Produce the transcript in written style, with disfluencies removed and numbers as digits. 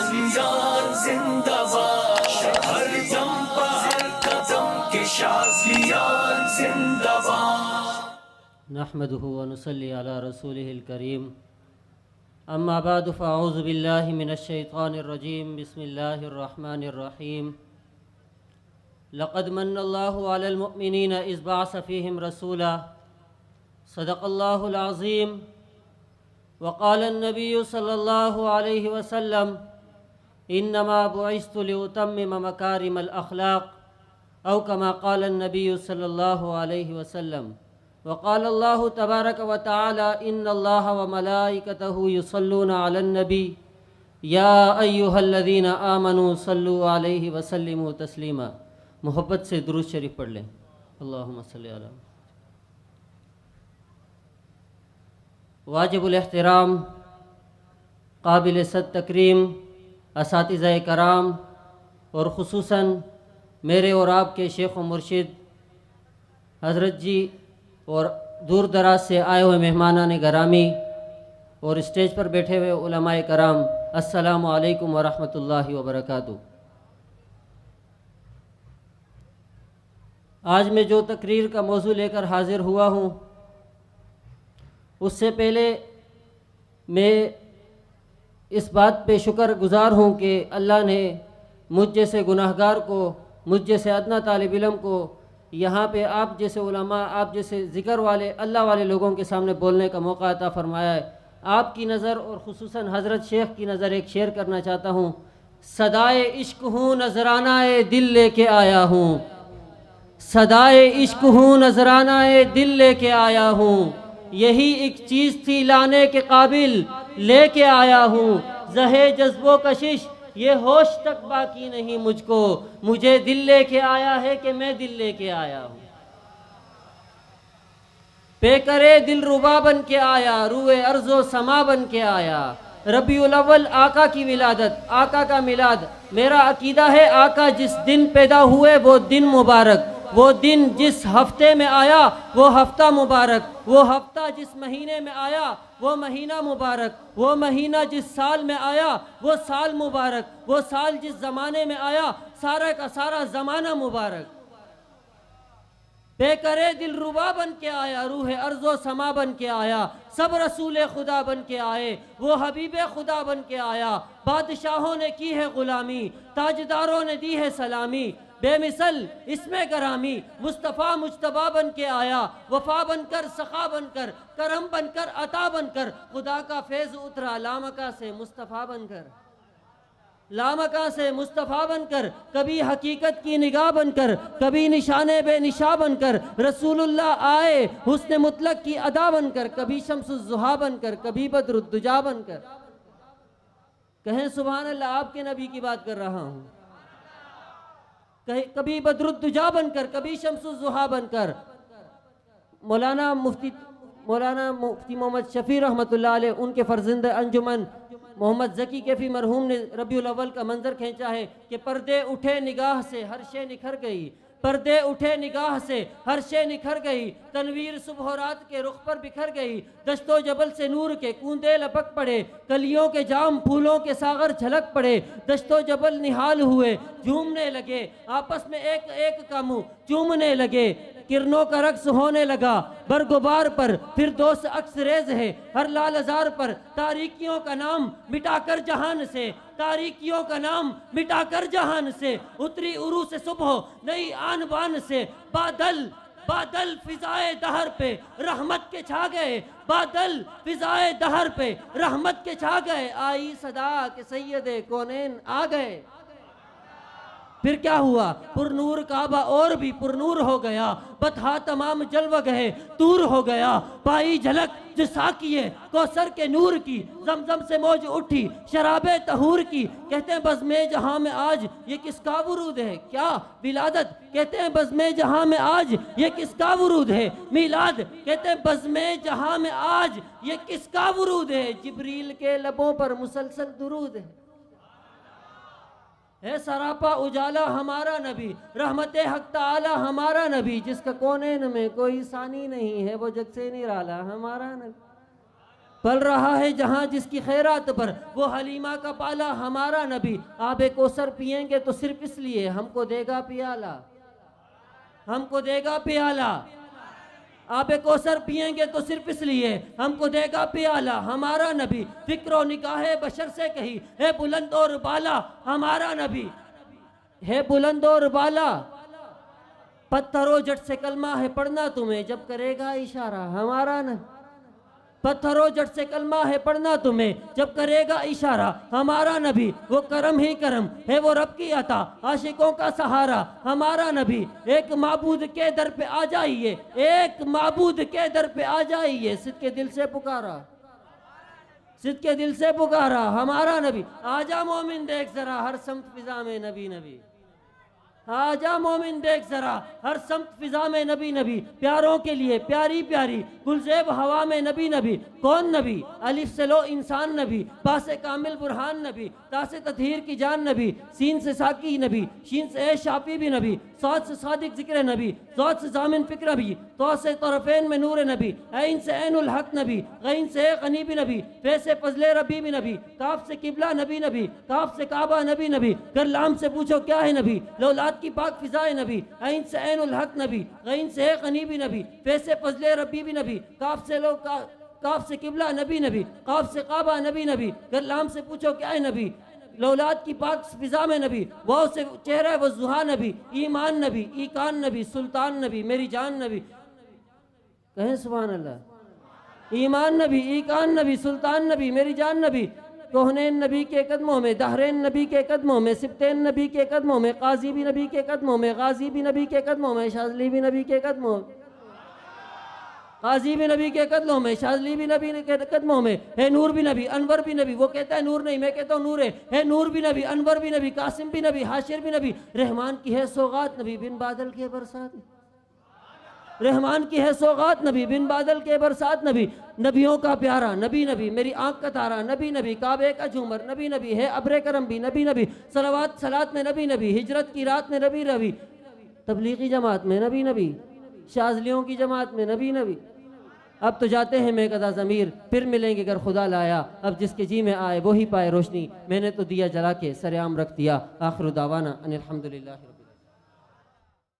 शाज़लियान जिंदाबाद, हर दम पर हर कदम के शाज़लियान जिंदाबाद। नहमदुहु व नुसल्ली अला रसूलिहिल करीम। अम्मा बाद फ़अऊज़ु बिल्लाहि मिनश शैतानिर रजीम। बिस्मिल्लाहिर रहमानिर रहीम। लक़द मन्नल्लाहु अलल मुअमिनीना इज़ बअस फ़ीहिम रसूला सदक़ल्लाहुल अज़ीम। वक़ाल अन्नबिय्यु सल्लल्लाहु अलैहि वसल्लम इन्नमा बुइस्तु लिउतम्मिम मकारिमल अख़लाक़ औ कमा क़ाल अन्नबिय्यु सल्लल्लाहु अलैहि वसल्लम। वक़ाल अल्लाहु तबारक व तआला इन्नल्लाह व मलाइकतहु युसल्लूना अलन नबी या अय्युहल्लज़ीना आमनू सल्लु अलैहि व सल्लिमू तस्लीमा। मोहब्बत से दुरूद शरीफ पढ़ लें। अल्लाहुम्मा सल्लि अला। वाजिबुल एहतराम काबिल सद तकरीम असातिज़ा कराम और ख़ुसूसन मेरे और आपके शेख व मुर्शिद हज़रत जी और दूर दराज से आए हुए मेहमानान गरामी और स्टेज पर बैठे हुए उलमाए कराम, अस्सलामु अलैकुम व रहमतुल्लाहि व बरकातुहू। आज मैं जो तकरीर का मौजू लेकर हाज़िर हुआ हूँ, उससे पहले मैं इस बात पे शुक्रगुज़ार हूँ कि अल्लाह ने मुझ जैसे गुनाहगार को, मुझ जैसे अदना तालिब इल्म को यहाँ पे आप जैसे उलमा, आप जैसे ज़िक्र वाले अल्लाह वाले लोगों के सामने बोलने का मौका अता फ़रमाया है। आपकी नज़र और ख़ुसूसन हज़रत शेख की नज़र एक शेर करना चाहता हूँ। सदाए इश्क हूँ नजरानाए दिल लेके आया हूँ, सदाए इश्क हूँ नजरानाए दिल लेके आया हूँ, यही एक चीज़ थी लाने के काबिल लेके आया हूँ। ज़हे जज्बो कशिश ये होश तक बाकी नहीं मुझको, मुझे दिल लेके आया है कि मैं दिल लेके आया हूँ। पेकरे दिल रुबा बन के आया, रूए अर्ज़ो समा बन के आया। रबीउल अव्वल आका की विलादत, आका का मिलाद। मेरा अकीदा है आका जिस दिन पैदा हुए वो दिन मुबारक, वो दिन जिस हफ्ते में आया वो हफ्ता मुबारक, वो हफ्ता जिस महीने में आया वो महीना मुबारक, वो महीना जिस साल में आया वो साल मुबारक, वो साल जिस ज़माने में आया सारा का सारा ज़माना मुबारक। बेकरे दिल रुबा बन के आया, रूह अर्ज़ो समा बन के आया, सब रसूल खुदा बन के आए, वो हबीब खुदा बन के आया। बादशाहों ने की है ग़ुलामी, ताजदारों ने दी है सलामी, बेमिसल इसमें गरामी मुस्तफ़ा मुज्तबा बन के आया। वफ़ा बनकर सखा बनकर करम बनकर अता बनकर खुदा का फैज़ उतरा लामका से मुस्तफ़ा बनकर, लामका से मुस्तफ़ा बनकर, कभी हकीकत की निगाह बनकर, कभी निशाने बेनिशा बनकर रसूलुल्लाह आए हुस्न मुतलक की अदा बनकर, कभी शम्सुज़्ज़ुहा बनकर, कभी बद्रुद्दुजा बनकर। कहें सुभान अल्लाह, आपके नबी की बात कर रहा हूँ। कभी बद्रुद्दुजा बनकर, कभी शम्सुज़्ज़ुहा बनकर। मौलाना मुफ्ती मोहम्मद शफ़ी रहमतुल्लाह अलैह, उनके फर्जंद अंजुमन मोहम्मद ज़की कैफ़ी मरहूम ने रबीउल अव्वल का मंजर खींचा है कि पर्दे उठे निगाह से हर शे निखर गई, पर्दे उठे निगाह से हर शे निखर गई, तनवीर सुबह रात के रुख पर बिखर गई, दश्तो जबल से नूर के कूंदे लपक पड़े, कलियों के जाम फूलों के सागर झलक पड़े, दश्तो जबल निहाल हुए झूमने लगे, आपस में एक एक का मुंह चूमने लगे, किरणों का रक्स होने लगा बरगुबार पर, फिर दोस्त अक्स रेज है हर लाल अजार पर, तारीकियों का नाम मिटाकर जहान से, तारीकियों का नाम मिटाकर जहान से, उतरी उरू से सुबह नई आन बान से, बादल बादल फिजाए दहर पे रहमत के छा गए, बादल फिजाए दहर पे रहमत के छा गए, आई सदा के सैयदे कौनैन आ गए। फिर क्या हुआ, पुरनूर काबा और भी पुरनूर हो गया, बतहा तमाम जलवा गए दूर हो गया, पाई झलक जो साकिए कौसर के नूर की, जमजम से मौज उठी शराबे तहूर की। कहते हैं बज़्मे जहां में आज ये किसका वुरूद है, क्या विलादत। कहते हैं बज़्मे जहां में आज ये किसका वुरूद है, मिलाद। कहते हैं बज़्मे जहां में आज ये किसका वुरूद है, जिब्रील के लबों पर मुसलसल दुरूद है सरापा उजाला हमारा नबी, रहमते हक ताला हमारा नबी, जिसका कोनेन में कोई सानी नहीं है, वो जग से निराला हमारा नबी। पल रहा है जहां जिसकी खैरात पर, वो हलीमा का पाला हमारा नबी। आबे कोसर पिएंगे तो सिर्फ इसलिए, हमको देगा पियाला, हमको देगा पियाला। आबे कोसर पिएंगे तो सिर्फ इसलिए, हमको देगा पियाला हमारा नबी। फिक्रो निगाहे बशर से कही, है बुलंद और बाला हमारा नबी, है बुलंद और बाला। पत्थरों जट से कलमा है पढ़ना तुम्हें, जब करेगा इशारा हमारा नबी। पत्थरों जट से कलमा है पढ़ना तुम्हें, जब करेगा इशारा हमारा नबी। वो करम ही करम है, वो रब की अता, आशिकों का सहारा हमारा नबी। एक माबूद के दर पे आ जाइए, एक माबूद के दर पे आ जाइए, सिद्ध के दिल से पुकारा, सिद्ध के दिल से पुकारा हमारा नबी। आजा मोमिन देख जरा हर समत फिजा में नबी नबी, आजा मोमिन देख जरा हर समत फिजा में नबी नबी। प्यारों के लिए प्यारी प्यारी गुलजेब हवा में नबी नबी। कौन नबी? अलिफ से लो इंसान नबी, बासे कामिल बुरहान नबी, तासे ततहीर की जान नबी, सीन से साकी नबी, शीन से ए शाफी भी नबी, सौद से सादिक जिक्र नबी, सौद से जामिन फिक्र भी, तो से तरफेन में नूर नबी, ऐन से ऐनुल हक नबी, गैन से गनी भी नबी, फे से फजले रबी भी नबी, काफ से किबला नबी नबी, काफ से काबा नबी नबी। कर लाम से पूछो क्या है नबी, लौलाद की पाक फिजाए नबी, ऐन से ऐनुल हक नबी, गैन से गनी भी नबी, फे से फजले रबी भी नबी, काफ से लो काफ से किबला नबी नबी, काफ से काबा नबी नबी। कर लाम से पूछो क्या है नबी, लौलाद की पाक फिजा में नबी, वाव से चेहरा व जुहा नबी, ईमान नबी, ईकान नबी, सुल्तान नबी, मेरी जान नबी। कहें सुभान अल्लाह। ईमान नबी, ईकान नबी, सुल्तान नबी, मेरी जान नबी। कोहनैन नबी के कदमों में, दहरैन नबी के कदमों में, सिब्तैन नबी के कदमों में, काजी भी नबी के कदमों में, गाजी भी नबी के कदमों में, शाज़ली भी नबी के कदमों में, काजी भी नबी के कदमों में, शाज़ली भी नबी के कदमों में, है नूर भी नबी, अनवर भी नबी। वो कहता है नूर नहीं, मैं कहता हूँ नूर है नूर भी नबी, अनवर भी नबी, कासिम भी नबी, हाशिर भी नबी। रहमान की है सौगात नबी, बिन बादल के बरसात। रहमान की है सौगात नबी, बिन बादल के बरसात नबी। नबियों का प्यारा नबी नबी, मेरी आंख का तारा नबी नबी, काबे का झूमर नबी नबी, है अब्रे करम भी नबी नबी, सलावत सलात में नबी नबी, हिजरत की रात में नबी नबी, तबलीगी जमात में नबी नबी, शाज़लियों की जमात में नबी नबी। अब तो जाते हैं मैं कदा ज़मीर, फिर मिलेंगे अगर खुदा लाया। अब जिसके जी में आए वही पाए रोशनी, मैंने तो दिया जला के सरेआम रख दिया। आखिर दावाना अनिल हम्दुलिल्लाह।